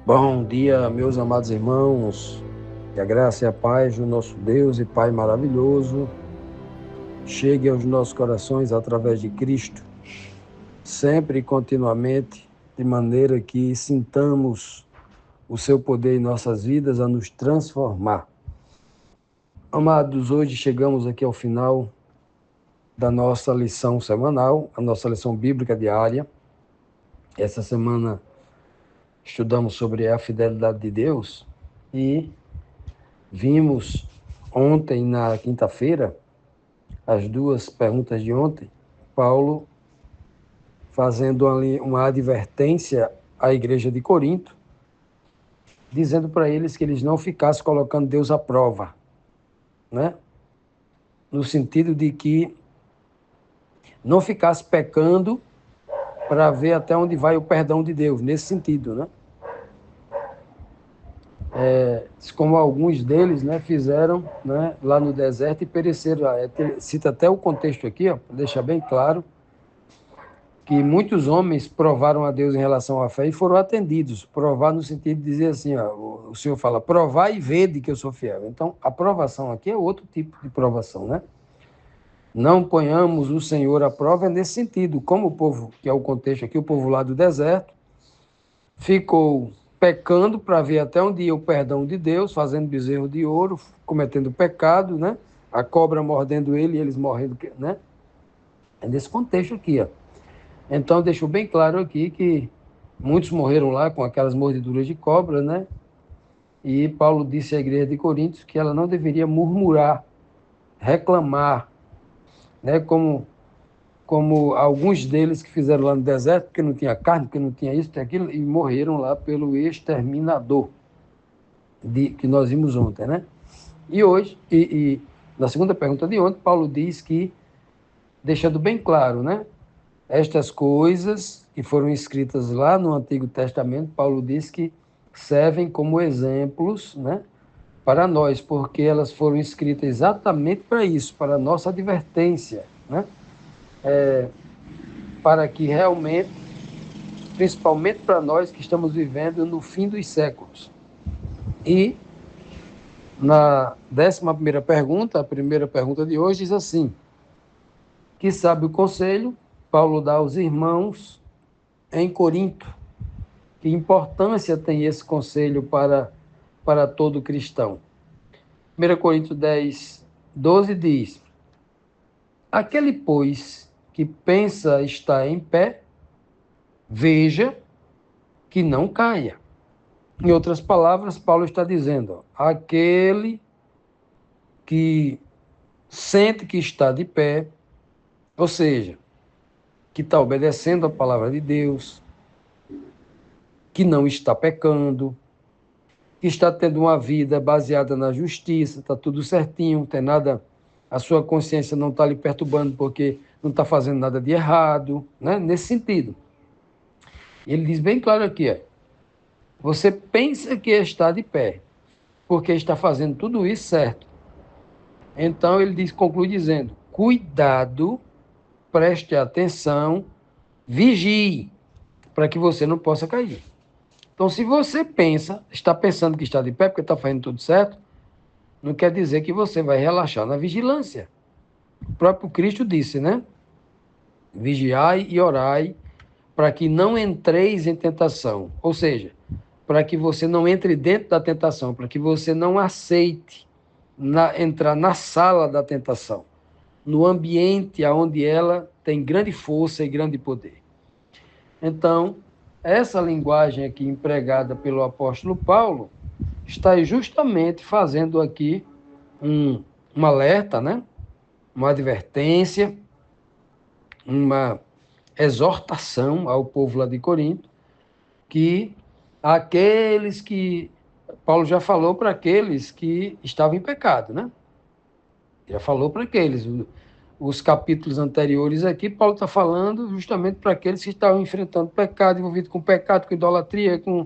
Bom dia, meus amados irmãos, que a graça e a paz do nosso Deus e Pai maravilhoso chegue aos nossos corações através de Cristo, sempre e continuamente, de maneira que sintamos o seu poder em nossas vidas a nos transformar. Amados, hoje chegamos aqui ao final da nossa lição semanal, a nossa lição bíblica diária. Essa semana estudamos sobre a fidelidade de Deus e vimos ontem, na quinta-feira, as duas perguntas de ontem, Paulo fazendo ali uma advertência à igreja de Corinto, dizendo para eles que eles não ficassem colocando Deus à prova, né? No sentido de que não ficasse pecando para ver até onde vai o perdão de Deus, nesse sentido, né? Como alguns deles, né, fizeram, né, lá no deserto e pereceram. Cita até o contexto aqui, ó, para deixar bem claro, que muitos homens provaram a Deus em relação à fé e foram atendidos. Provar no sentido de dizer assim, ó, o Senhor fala, provar e vede que eu sou fiel. Então, a provação aqui é outro tipo de provação, né? Não ponhamos o Senhor à prova nesse sentido. Como o povo, que é o contexto aqui, o povo lá do deserto, ficou pecando para ver até onde ia o perdão de Deus, fazendo bezerro de ouro, cometendo pecado, né? A cobra mordendo ele e eles morrendo, né? É nesse contexto aqui, ó. Então, deixou bem claro aqui que muitos morreram lá com aquelas mordeduras de cobra, né? E Paulo disse à igreja de Coríntios que ela não deveria murmurar, reclamar, né? Como alguns deles que fizeram lá no deserto, porque não tinha carne, porque não tinha isso, tinha aquilo, e morreram lá pelo exterminador, que nós vimos ontem, né? E hoje, na segunda pergunta de ontem, Paulo diz que, deixando bem claro, né? Estas coisas que foram escritas lá no Antigo Testamento, Paulo diz que servem como exemplos, né, para nós, porque elas foram escritas exatamente para isso, para a nossa advertência, né, para que realmente, principalmente para nós que estamos vivendo no fim dos séculos. E na 11ª pergunta, a primeira pergunta de hoje diz assim: que sabe o conselho Paulo dá aos irmãos em Corinto? Que importância tem esse conselho para todo cristão? 1 Coríntios 10, 12 diz: aquele, pois, que pensa estar em pé, veja que não caia. Em outras palavras, Paulo está dizendo: aquele que sente que está de pé, ou seja, que está obedecendo a palavra de Deus, que não está pecando, que está tendo uma vida baseada na justiça, está tudo certinho, não tem nada, a sua consciência não está lhe perturbando porque não está fazendo nada de errado, né? Nesse sentido. Ele diz bem claro aqui, ó, você pensa que está de pé, porque está fazendo tudo isso certo. Então ele diz, conclui dizendo, cuidado, preste atenção, vigie, para que você não possa cair. Então, se você está pensando que está de pé porque está fazendo tudo certo, não quer dizer que você vai relaxar na vigilância. O próprio Cristo disse, né? Vigiai e orai para que não entreis em tentação. Ou seja, para que você não entre dentro da tentação, para que você não aceite entrar na sala da tentação, no ambiente onde ela tem grande força e grande poder. Então, essa linguagem aqui empregada pelo apóstolo Paulo está justamente fazendo aqui um alerta, né? Uma advertência, uma exortação ao povo lá de Corinto, que aqueles que Paulo já falou para aqueles que estavam em pecado, né? Já falou para aqueles. Os capítulos anteriores aqui, Paulo está falando justamente para aqueles que estavam enfrentando pecado, envolvido com pecado, com idolatria, com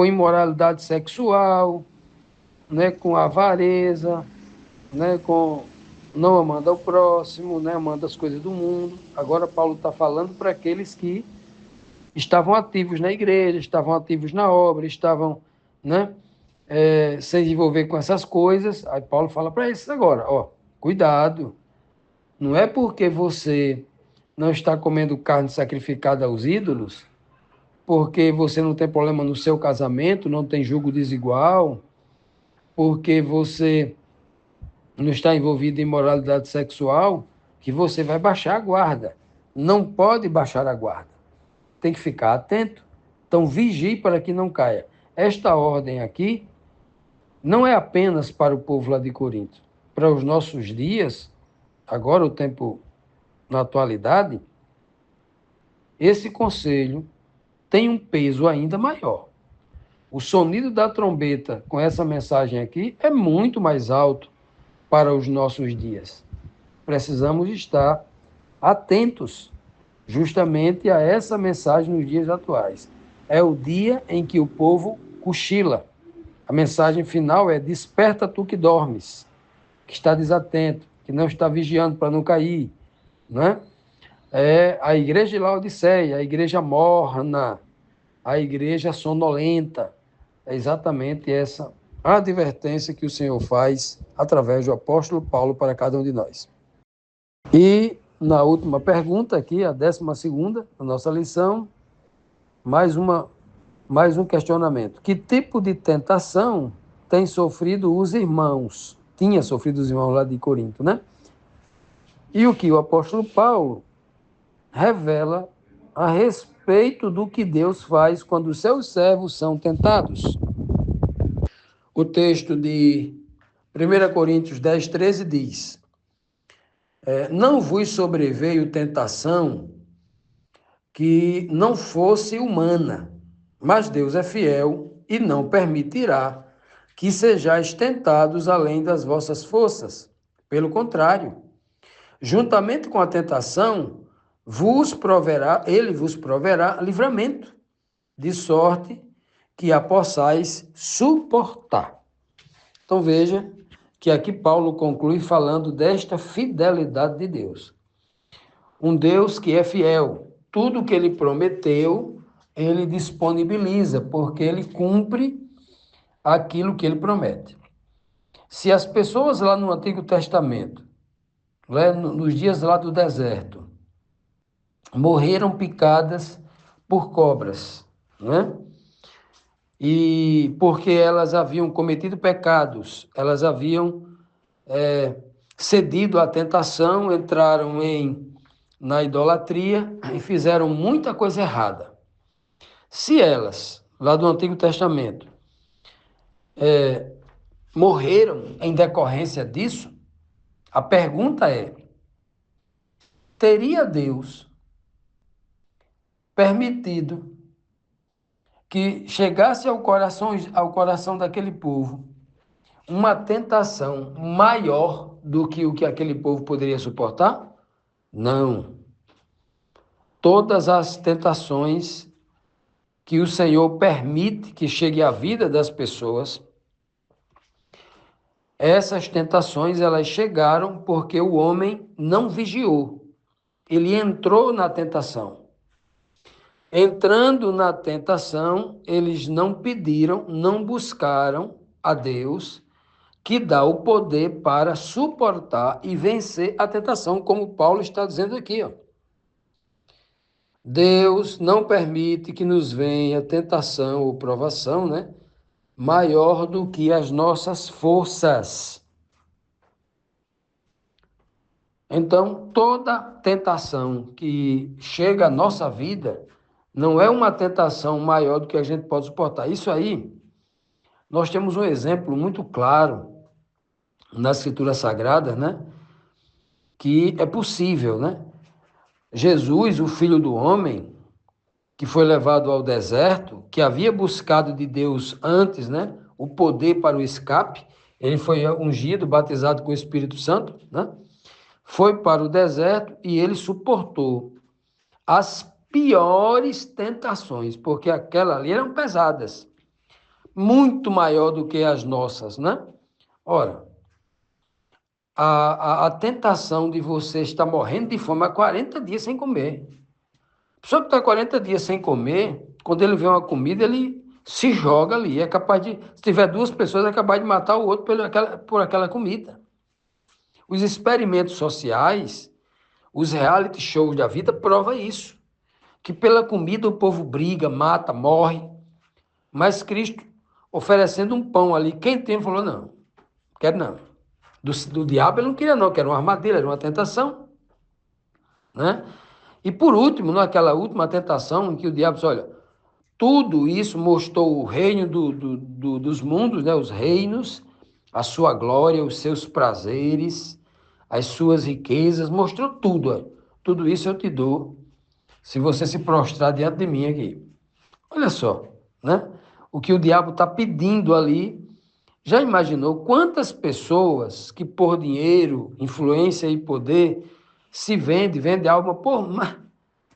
imoralidade sexual, né, com avareza, né, com não amando ao próximo, né, amando as coisas do mundo. Agora Paulo está falando para aqueles que estavam ativos na igreja, estavam ativos na obra, estavam, né, sem envolver com essas coisas. Aí Paulo fala para eles agora, ó, cuidado, não é porque você não está comendo carne sacrificada aos ídolos, porque você não tem problema no seu casamento, não tem julgo desigual, porque você não está envolvido em moralidade sexual, que você vai baixar a guarda. Não pode baixar a guarda. Tem que ficar atento. Então, vigie para que não caia. Esta ordem aqui não é apenas para o povo lá de Corinto. Para os nossos dias, agora o tempo na atualidade, esse conselho tem um peso ainda maior. O sonido da trombeta com essa mensagem aqui é muito mais alto para os nossos dias. Precisamos estar atentos justamente a essa mensagem nos dias atuais. É o dia em que o povo cochila. A mensagem final é: desperta tu que dormes, que está desatento, que não está vigiando para não cair, né? É a igreja de Laodiceia, a igreja morna, a igreja sonolenta. É exatamente essa advertência que o Senhor faz através do apóstolo Paulo para cada um de nós. E na última pergunta aqui, a 12ª da nossa lição, mais um questionamento. Que tipo de tentação tem sofrido os irmãos? Tinha sofrido os irmãos lá de Corinto, né? E o que o apóstolo Paulo revela a respeito do que Deus faz quando os seus servos são tentados. O texto de 1 Coríntios 10, 13 diz: não vos sobreveio tentação que não fosse humana, mas Deus é fiel e não permitirá que sejais tentados além das vossas forças. Pelo contrário, juntamente com a tentação, ele vos proverá livramento, de sorte que a possais suportar. Então veja que aqui Paulo conclui falando desta fidelidade de Deus. Um Deus que é fiel. Tudo que ele prometeu, ele disponibiliza, porque ele cumpre aquilo que ele promete. Se as pessoas lá no Antigo Testamento, nos dias lá do deserto, morreram picadas por cobras, né? E porque elas haviam cometido pecados, elas haviam cedido à tentação, entraram na idolatria e fizeram muita coisa errada. Se elas, lá do Antigo Testamento, morreram em decorrência disso, a pergunta é: teria Deus permitido que chegasse ao coração daquele povo uma tentação maior do que o que aquele povo poderia suportar? Não. Todas as tentações que o Senhor permite que chegue à vida das pessoas, essas tentações elas chegaram porque o homem não vigiou. Ele entrou na tentação. Entrando na tentação, eles não pediram, não buscaram a Deus, que dá o poder para suportar e vencer a tentação, como Paulo está dizendo aqui, ó. Deus não permite que nos venha tentação ou provação, né, maior do que as nossas forças. Então, toda tentação que chega à nossa vida não é uma tentação maior do que a gente pode suportar. Isso aí, nós temos um exemplo muito claro nas Escrituras Sagradas, né? Que é possível, né? Jesus, o Filho do Homem, que foi levado ao deserto, que havia buscado de Deus antes, né? O poder para o escape, ele foi ungido, batizado com o Espírito Santo, né? Foi para o deserto e ele suportou as piores tentações, porque aquelas ali eram pesadas, muito maior do que as nossas, né? Ora, a tentação de você estar morrendo de fome há 40 dias sem comer, pessoa que está 40 dias sem comer, quando ele vê uma comida, ele se joga ali. É capaz de, se tiver duas pessoas, é capaz de matar o outro por aquela comida. Os experimentos sociais, os reality shows da vida prova isso. Que pela comida o povo briga, mata, morre. Mas Cristo, oferecendo um pão ali, quem tem, falou, não, quero não. Do diabo ele não queria não, que era uma armadilha, era uma tentação. Né? E por último, naquela última tentação, em que o diabo disse, olha, tudo isso mostrou o reino dos mundos, né? Os reinos, a sua glória, os seus prazeres, as suas riquezas, mostrou tudo. Ó. Tudo isso eu te dou, se você se prostrar diante de mim aqui. Olha só, né? O que o diabo está pedindo ali. Já imaginou quantas pessoas que por dinheiro, influência e poder se vende alma por,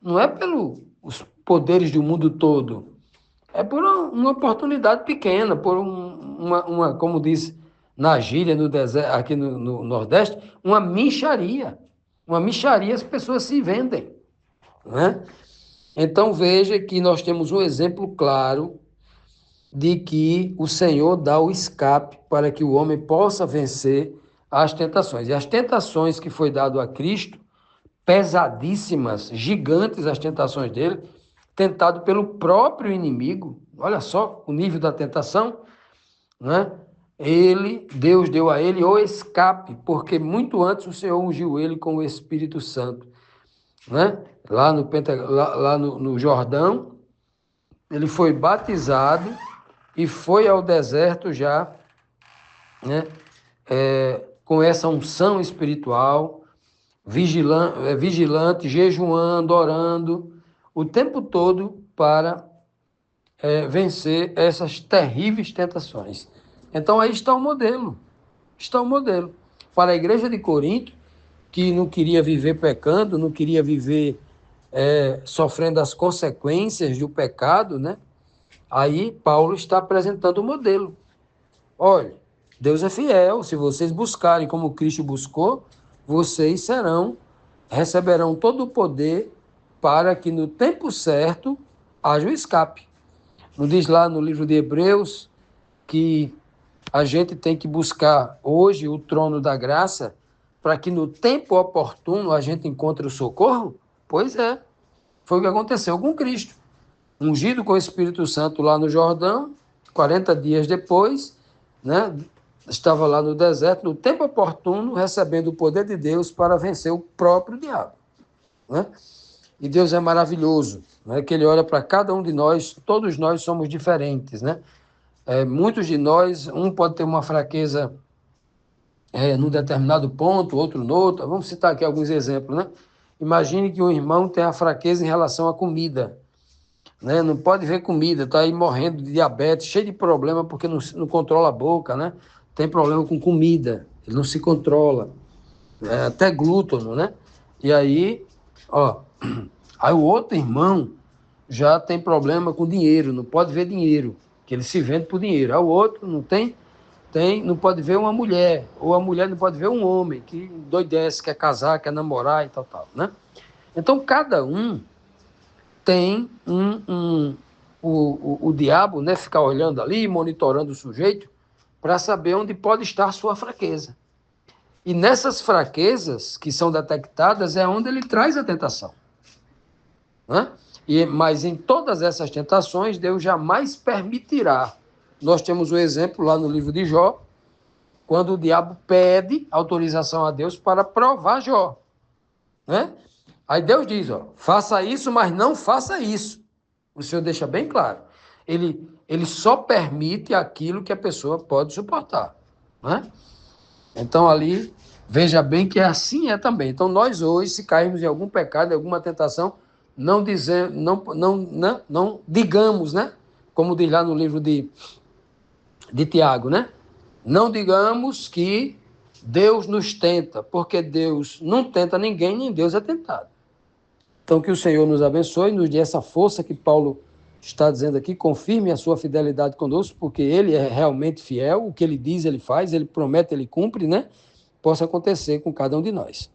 não é pelos poderes do mundo todo, é por uma oportunidade pequena, por como diz na gíria, no deserto, aqui no Nordeste, uma mixaria. Uma mixaria, as pessoas se vendem. Né? Então veja que nós temos um exemplo claro de que o Senhor dá o escape para que o homem possa vencer as tentações. E as tentações que foi dado a Cristo, pesadíssimas, gigantes as tentações dele, tentado pelo próprio inimigo. Olha só o nível da tentação, né? Deus deu a ele o escape, porque muito antes o Senhor ungiu ele com o Espírito Santo, né? Lá no Jordão, ele foi batizado e foi ao deserto já, né? Com essa unção espiritual, vigilante, jejuando, orando, o tempo todo para vencer essas terríveis tentações. Então aí está o modelo, Para a igreja de Corinto, que não queria viver pecando, não queria viver sofrendo as consequências do pecado, né? Aí Paulo está apresentando o modelo. Olha, Deus é fiel, se vocês buscarem como Cristo buscou, vocês receberão todo o poder para que no tempo certo haja o escape. Não diz lá no livro de Hebreus que a gente tem que buscar hoje o trono da graça para que no tempo oportuno a gente encontre o socorro? Pois é, foi o que aconteceu com Cristo. Ungido com o Espírito Santo lá no Jordão, 40 dias depois, né, estava lá no deserto, no tempo oportuno, recebendo o poder de Deus para vencer o próprio diabo. Né? E Deus é maravilhoso, né, que Ele olha para cada um de nós, todos nós somos diferentes. Né? Muitos de nós, um pode ter uma fraqueza num determinado ponto, outro no outro. Vamos citar aqui alguns exemplos. Né? Imagine que um irmão tem a fraqueza em relação à comida. Né? Não pode ver comida, está aí morrendo de diabetes, cheio de problema porque não controla a boca, né? Tem problema com comida, ele não se controla, até glúten, né? E aí, aí o outro irmão já tem problema com dinheiro, não pode ver dinheiro, que ele se vende por dinheiro. Aí o outro não pode ver uma mulher, ou a mulher não pode ver um homem, que doidece, quer casar, quer namorar e tal, né? Então, cada um tem o diabo, né, ficar olhando ali, monitorando o sujeito, para saber onde pode estar sua fraqueza. E nessas fraquezas que são detectadas é onde ele traz a tentação. Né? Mas em todas essas tentações, Deus jamais permitirá. Nós temos um exemplo lá no livro de Jó, quando o diabo pede autorização a Deus para provar Jó. Né? Aí Deus diz, faça isso, mas não faça isso. O Senhor deixa bem claro. Ele só permite aquilo que a pessoa pode suportar. Né? Então ali, veja bem que assim é também. Então nós hoje, se cairmos em algum pecado, em alguma tentação, não digamos, né? Como diz lá no livro de Tiago, né? Não digamos que Deus nos tenta, porque Deus não tenta ninguém, nem Deus é tentado. Então, que o Senhor nos abençoe, nos dê essa força que Paulo está dizendo aqui, confirme a sua fidelidade conosco, porque ele é realmente fiel, o que ele diz, ele faz, ele promete, ele cumpre, né? Possa acontecer com cada um de nós.